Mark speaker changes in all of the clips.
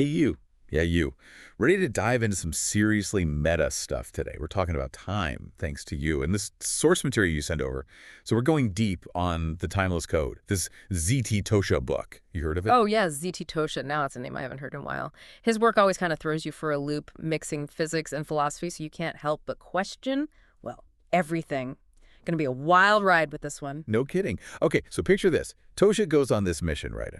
Speaker 1: Hey, you. Yeah, you. Ready to dive into some seriously meta stuff today. We're talking about time, thanks to you, and this source material you sent over. So we're going deep on the timeless code, this ZT Tosha book. You heard of it?
Speaker 2: Oh, yeah, ZT Tosha. Now that's a name I haven't heard in a while. His work always kind of throws you for a loop, mixing physics and philosophy, so you can't help but question, well, everything. Going to be a wild ride with this one.
Speaker 1: No kidding. Okay, so picture this. Tosha goes on this mission, right?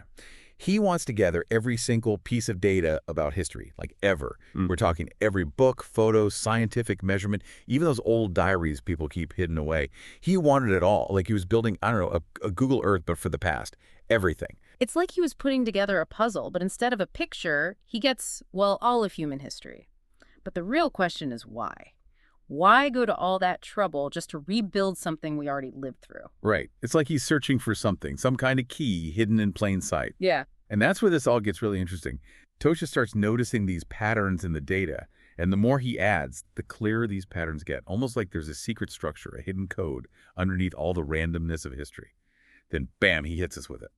Speaker 1: He wants to gather every single piece of data about history, like ever. We're talking every book, photo, scientific measurement, even those old diaries people keep hidden away. He wanted it all, like he was building, I don't know, a Google Earth, but for the past. Everything.
Speaker 2: It's like he was putting together a puzzle, but instead of a picture, he gets, well, all of human history. But the real question is why? Why go to all that trouble just to rebuild something we already lived through?
Speaker 1: Right. It's like he's searching for something, some kind of key hidden in plain sight.
Speaker 2: Yeah.
Speaker 1: And that's where this all gets really interesting. Tosha starts noticing these patterns in the data, and the more he adds, the clearer these patterns get, almost like there's a secret structure, a hidden code underneath all the randomness of history. Then, bam, he hits us with it.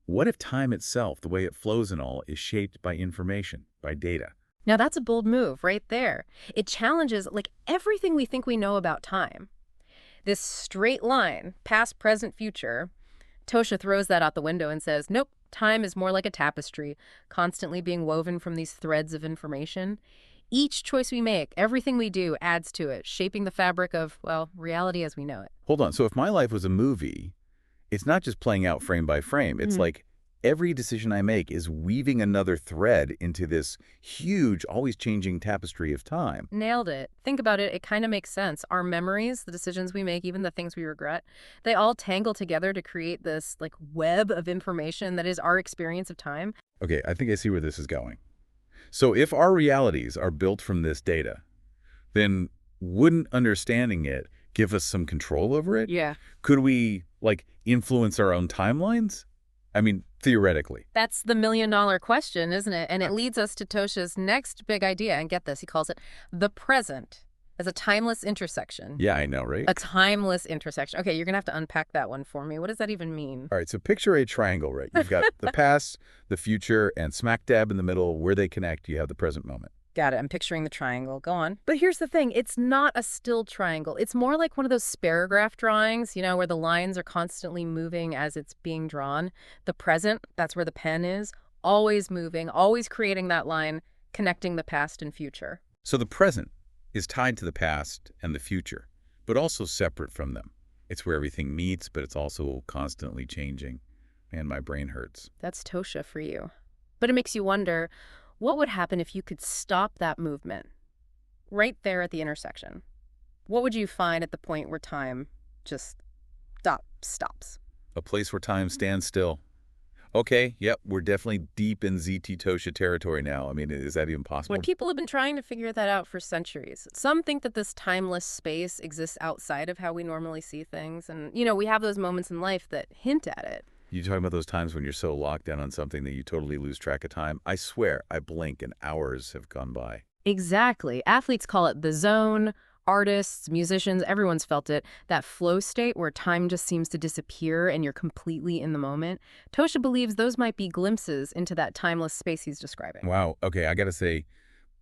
Speaker 1: What if time itself, the way it flows and all, is shaped by information, by data?
Speaker 2: Now that's a bold move right there. It challenges, like, everything we think we know about time. This straight line, past, present, future, Tosha throws that out the window and says, nope, time is more like a tapestry, constantly being woven from these threads of information. Each choice we make, everything we do adds to it, shaping the fabric of, well, reality as we know it.
Speaker 1: Hold on. So if my life was a movie, it's not just playing out frame by frame. It's like every decision I make is weaving another thread into this huge, always changing tapestry of time.
Speaker 2: Nailed it. Think about it. It kind of makes sense. Our memories, the decisions we make, even the things we regret, they all tangle together to create this, like, web of information that is our experience of time.
Speaker 1: Okay, I think I see where this is going. So if our realities are built from this data, then wouldn't understanding it give us some control over it?
Speaker 2: Yeah.
Speaker 1: Could we, like, influence our own timelines? I mean, theoretically.
Speaker 2: That's the million-dollar question, isn't it? And it leads us to Tosha's next big idea. And get this, he calls it the present as a timeless intersection.
Speaker 1: Yeah, I know, right?
Speaker 2: A timeless intersection. Okay, you're going to have to unpack that one for me. What does that even mean?
Speaker 1: All right, so picture a triangle, right? You've got the past, the future, and smack dab in the middle, where they connect, you have the present moment.
Speaker 2: Got it. I'm picturing the triangle. Go on. But here's the thing. It's not a still triangle. It's more like one of those sparagraph drawings, you know, where the lines are constantly moving as it's being drawn. The present, that's where the pen is, always moving, always creating that line, connecting the past and future.
Speaker 1: So the present is tied to the past and the future, but also separate from them. It's where everything meets, but it's also constantly changing. Man, my brain hurts.
Speaker 2: That's Tosha for you. But it makes you wonder, what would happen if you could stop that movement right there at the intersection? What would you find at the point where time just stops?
Speaker 1: A place where time stands still. Okay, yep, we're definitely deep in ZT Tosha territory now. I mean, is that even possible?
Speaker 2: When people have been trying to figure that out for centuries. Some think that this timeless space exists outside of how we normally see things. And, you know, we have those moments in life that hint at it.
Speaker 1: You talking about those times when you're so locked down on something that you totally lose track of time? I swear, I blink and hours have gone by.
Speaker 2: Exactly. Athletes call it the zone. Artists, musicians, everyone's felt it. That flow state where time just seems to disappear and you're completely in the moment. Tosha believes those might be glimpses into that timeless space he's describing.
Speaker 1: Wow. Okay, I gotta say,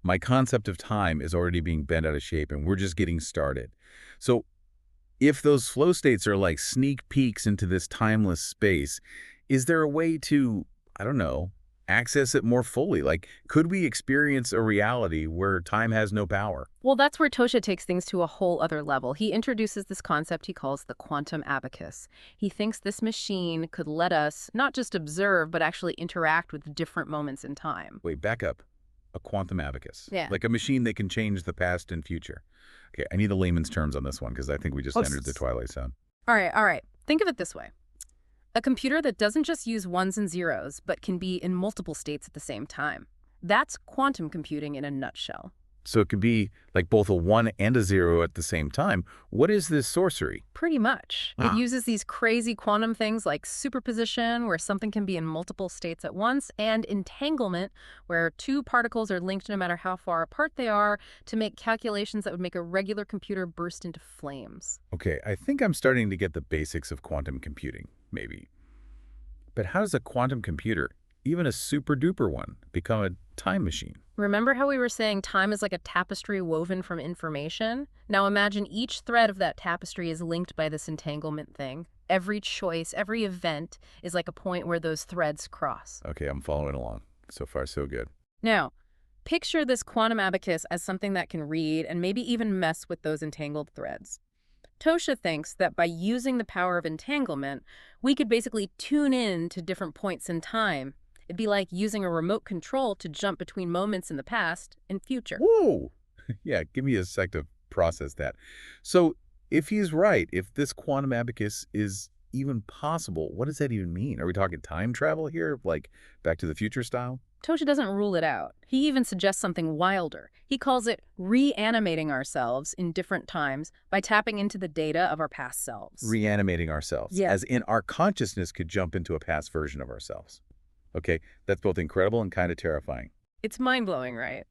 Speaker 1: my concept of time is already being bent out of shape and we're just getting started. So if those flow states are like sneak peeks into this timeless space, is there a way to, I don't know, access it more fully? Like, could we experience a reality where time has no power?
Speaker 2: Well, that's where Tosha takes things to a whole other level. He introduces this concept he calls the quantum abacus. He thinks this machine could let us not just observe, but actually interact with different moments in time.
Speaker 1: Wait, back up. A quantum abacus.
Speaker 2: Yeah.
Speaker 1: Like a machine that can change the past and future. Okay, I need the layman's terms on this one because I think we just entered the twilight zone.
Speaker 2: All right. Think of it this way. A computer that doesn't just use ones and zeros, but can be in multiple states at the same time. That's quantum computing in a nutshell.
Speaker 1: So it could be like both a 1 and a 0 at the same time. What is this sorcery?
Speaker 2: Pretty much. It uses these crazy quantum things like superposition, where something can be in multiple states at once, and entanglement, where two particles are linked no matter how far apart they are, to make calculations that would make a regular computer burst into flames.
Speaker 1: Okay, I think I'm starting to get the basics of quantum computing, maybe. But how does a quantum computer even a super-duper one, become a time machine.
Speaker 2: Remember how we were saying time is like a tapestry woven from information? Now imagine each thread of that tapestry is linked by this entanglement thing. Every choice, every event is like a point where those threads cross.
Speaker 1: Okay, I'm following along. So far, so good.
Speaker 2: Now, picture this quantum abacus as something that can read and maybe even mess with those entangled threads. Tosha thinks that by using the power of entanglement, we could basically tune in to different points in time. It'd be like using a remote control to jump between moments in the past and future.
Speaker 1: Whoa! Yeah, give me a sec to process that. So, if he's right, if this quantum abacus is even possible, what does that even mean? Are we talking time travel here, like Back to the Future style?
Speaker 2: Tosha doesn't rule it out. He even suggests something wilder. He calls it reanimating ourselves in different times by tapping into the data of our past selves.
Speaker 1: Reanimating ourselves,
Speaker 2: Yeah.
Speaker 1: as in our consciousness could jump into a past version of ourselves. Okay, that's both incredible and kind of terrifying.
Speaker 2: It's mind-blowing, right?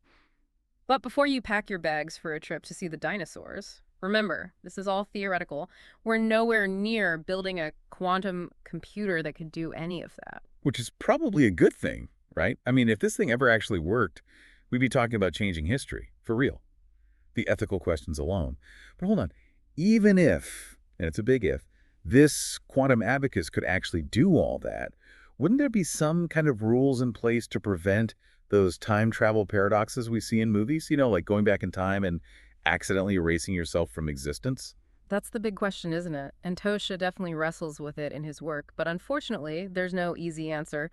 Speaker 2: But before you pack your bags for a trip to see the dinosaurs, remember, this is all theoretical. We're nowhere near building a quantum computer that could do any of that.
Speaker 1: Which is probably a good thing, right? I mean, if this thing ever actually worked, we'd be talking about changing history, for real. The ethical questions alone. But hold on, even if, and it's a big if, this quantum abacus could actually do all that, wouldn't there be some kind of rules in place to prevent those time travel paradoxes we see in movies? You know, like going back in time and accidentally erasing yourself from existence?
Speaker 2: That's the big question, isn't it? And Tosha definitely wrestles with it in his work, but unfortunately, there's no easy answer.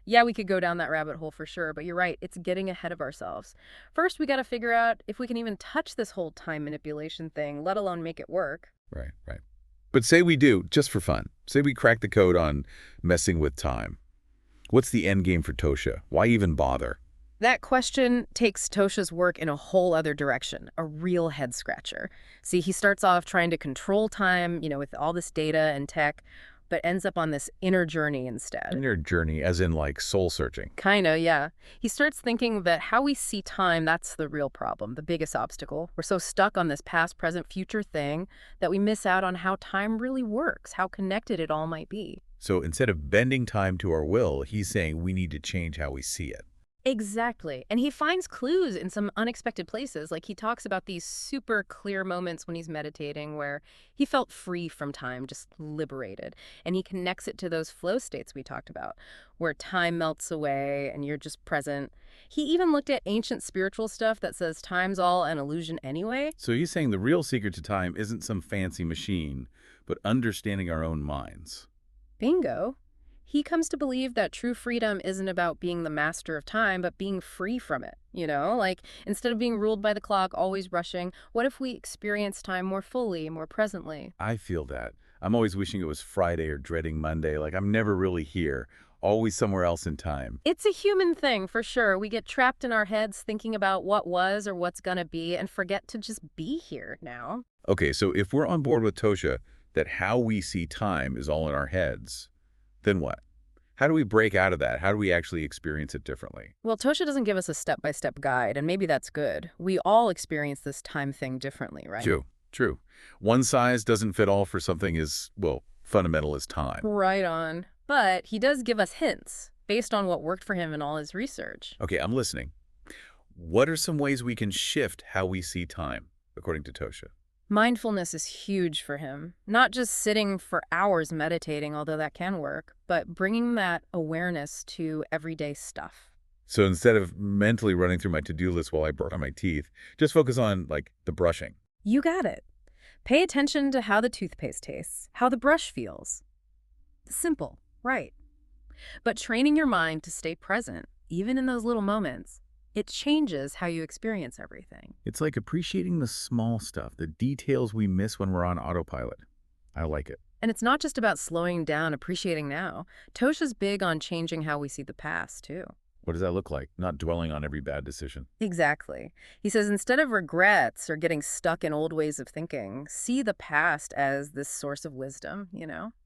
Speaker 2: Yeah, we could go down that rabbit hole for sure, but you're right, it's getting ahead of ourselves. First, we got to figure out if we can even touch this whole time manipulation thing, let alone make it work.
Speaker 1: Right, right. But say we do, just for fun. Say we crack the code on messing with time. What's the end game for Tosha? Why even bother?
Speaker 2: That question takes Tosha's work in a whole other direction, a real head scratcher. See, he starts off trying to control time, with all this data and tech, but ends up on this inner journey instead.
Speaker 1: Inner journey, as in like soul searching.
Speaker 2: Kinda, yeah. He starts thinking that how we see time, that's the real problem, the biggest obstacle. We're so stuck on this past, present, future thing that we miss out on how time really works, how connected it all might be.
Speaker 1: So instead of bending time to our will, he's saying we need to change how we see it.
Speaker 2: Exactly. And he finds clues in some unexpected places. Like he talks about these super clear moments when he's meditating where he felt free from time, just liberated. And he connects it to those flow states we talked about, where time melts away and you're just present. He even looked at ancient spiritual stuff that says time's all an illusion anyway.
Speaker 1: So he's saying the real secret to time isn't some fancy machine, but understanding our own minds.
Speaker 2: Bingo. He comes to believe that true freedom isn't about being the master of time, but being free from it. Like instead of being ruled by the clock, always rushing, what if we experience time more fully, more presently?
Speaker 1: I feel that. I'm always wishing it was Friday or dreading Monday, like I'm never really here, always somewhere else in time.
Speaker 2: It's a human thing, for sure. We get trapped in our heads thinking about what was or what's gonna be and forget to just be here now.
Speaker 1: Okay, so if we're on board with Tosha, that how we see time is all in our heads, then what? How do we break out of that? How do we actually experience it differently?
Speaker 2: Well, Tosha doesn't give us a step-by-step guide, and maybe that's good. We all experience this time thing differently, right?
Speaker 1: True. One size doesn't fit all for something as, well, fundamental as time.
Speaker 2: Right on. But he does give us hints based on what worked for him in all his research.
Speaker 1: Okay, I'm listening. What are some ways we can shift how we see time, according to Tosha?
Speaker 2: Mindfulness is huge for him. Not just sitting for hours meditating, although that can work, but bringing that awareness to everyday stuff.
Speaker 1: So instead of mentally running through my to-do list while I brush my teeth, just focus on, like, the brushing.
Speaker 2: You got it. Pay attention to how the toothpaste tastes, how the brush feels. Simple, right? But training your mind to stay present, even in those little moments, it changes how you experience everything.
Speaker 1: It's like appreciating the small stuff, the details we miss when we're on autopilot. I like it.
Speaker 2: And it's not just about slowing down, appreciating now. Tosha's big on changing how we see the past, too.
Speaker 1: What does that look like? Not dwelling on every bad decision.
Speaker 2: Exactly. He says instead of regrets or getting stuck in old ways of thinking, see the past as this source of wisdom.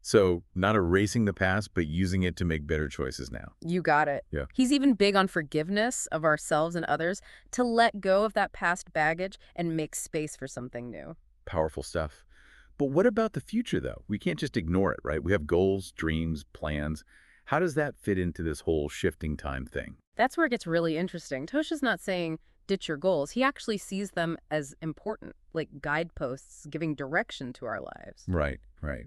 Speaker 1: So not erasing the past, but using it to make better choices now.
Speaker 2: You got it.
Speaker 1: Yeah.
Speaker 2: He's even big on forgiveness of ourselves and others, to let go of that past baggage and make space for something new.
Speaker 1: Powerful stuff. But what about the future, though? We can't just ignore it, right? We have goals, dreams, plans. How does that fit into this whole shifting time thing?
Speaker 2: That's where it gets really interesting. Tosha's not saying ditch your goals. He actually sees them as important, like guideposts giving direction to our lives.
Speaker 1: Right, right.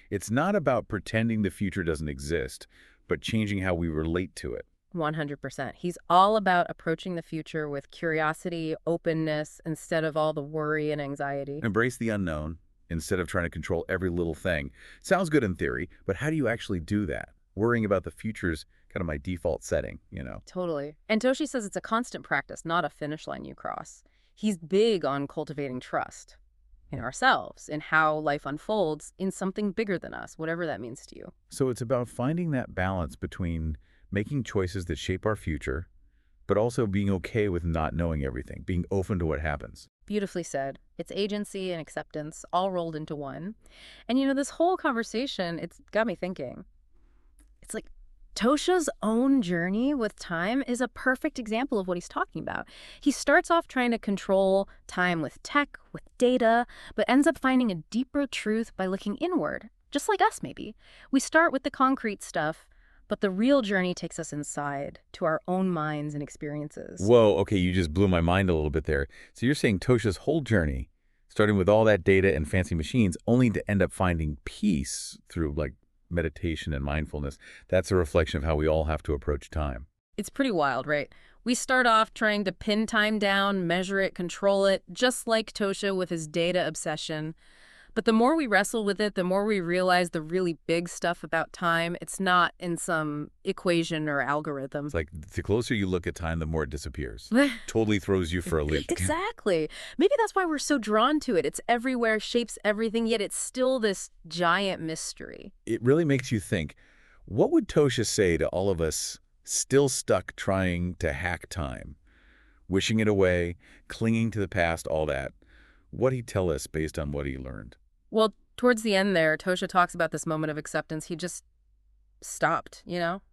Speaker 1: It's not about pretending the future doesn't exist, but changing how we relate to it.
Speaker 2: 100%. He's all about approaching the future with curiosity, openness, instead of all the worry and anxiety.
Speaker 1: Embrace the unknown instead of trying to control every little thing. Sounds good in theory, but how do you actually do that? Worrying about the future's kind of my default setting.
Speaker 2: Totally. And Toshi says it's a constant practice, not a finish line you cross. He's big on cultivating trust in ourselves, in how life unfolds in something bigger than us, whatever that means to you.
Speaker 1: So it's about finding that balance between making choices that shape our future, but also being okay with not knowing everything, being open to what happens.
Speaker 2: Beautifully said. It's agency and acceptance all rolled into one. And this whole conversation, it's got me thinking. It's like Tosha's own journey with time is a perfect example of what he's talking about. He starts off trying to control time with tech, with data, but ends up finding a deeper truth by looking inward, just like us maybe. We start with the concrete stuff, but the real journey takes us inside, to our own minds and experiences.
Speaker 1: Whoa, okay, you just blew my mind a little bit there. So you're saying Tosha's whole journey, starting with all that data and fancy machines, only to end up finding peace through, like, meditation and mindfulness. That's a reflection of how we all have to approach time.
Speaker 2: It's pretty wild, right? We start off trying to pin time down, measure it, control it, just like Tosha with his data obsession. But the more we wrestle with it, the more we realize the really big stuff about time. It's not in some equation or algorithm.
Speaker 1: It's like the closer you look at time, the more it disappears. Totally throws you for a loop.
Speaker 2: Exactly. Maybe that's why we're so drawn to it. It's everywhere, shapes everything, yet it's still this giant mystery.
Speaker 1: It really makes you think, what would Tosha say to all of us still stuck trying to hack time, wishing it away, clinging to the past, all that? What'd he tell us based on what he learned?
Speaker 2: Well, towards the end there, Tosha talks about this moment of acceptance. He just stopped,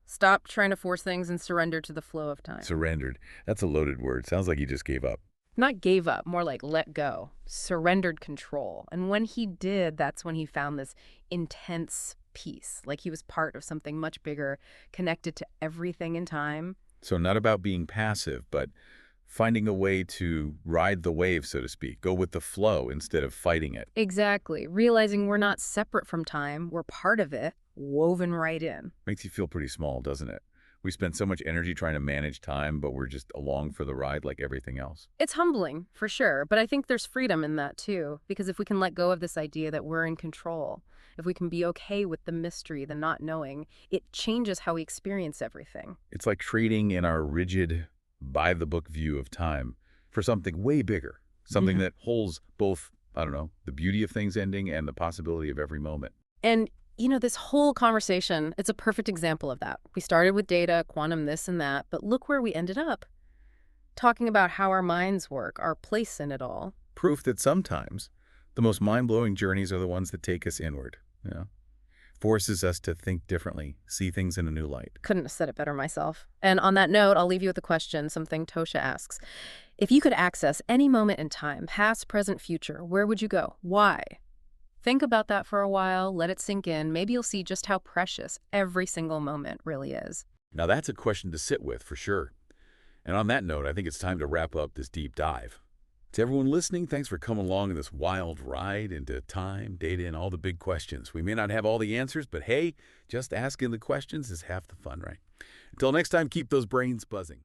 Speaker 2: Stopped trying to force things and surrendered to the flow of time.
Speaker 1: Surrendered. That's a loaded word. Sounds like he just gave up.
Speaker 2: Not gave up, more like let go. Surrendered control. And when he did, that's when he found this intense peace, like he was part of something much bigger, connected to everything in time.
Speaker 1: So not about being passive, but finding a way to ride the wave, so to speak, go with the flow instead of fighting it.
Speaker 2: Exactly. Realizing we're not separate from time, we're part of it, woven right in.
Speaker 1: Makes you feel pretty small, doesn't it? We spend so much energy trying to manage time, but we're just along for the ride like everything else.
Speaker 2: It's humbling, for sure, but I think there's freedom in that too, because if we can let go of this idea that we're in control, if we can be okay with the mystery, the not knowing, it changes how we experience everything.
Speaker 1: It's like trading in our rigid, by-the-book view of time for something way bigger, something that holds both, I don't know, the beauty of things ending and the possibility of every moment.
Speaker 2: And, this whole conversation, it's a perfect example of that. We started with data, quantum this and that, but look where we ended up. Talking about how our minds work, our place in it all.
Speaker 1: Proof that sometimes the most mind-blowing journeys are the ones that take us inward, forces us to think differently, see things in a new light.
Speaker 2: Couldn't have said it better myself. And on that note, I'll leave you with a question, something Tosha asks. If you could access any moment in time, past, present, future, where would you go? Why? Think about that for a while, let it sink in. Maybe you'll see just how precious every single moment really is.
Speaker 1: Now that's a question to sit with for sure. And on that note, I think it's time to wrap up this deep dive. To everyone listening, thanks for coming along in this wild ride into time, data, and all the big questions. We may not have all the answers, but hey, just asking the questions is half the fun, right? Until next time, keep those brains buzzing.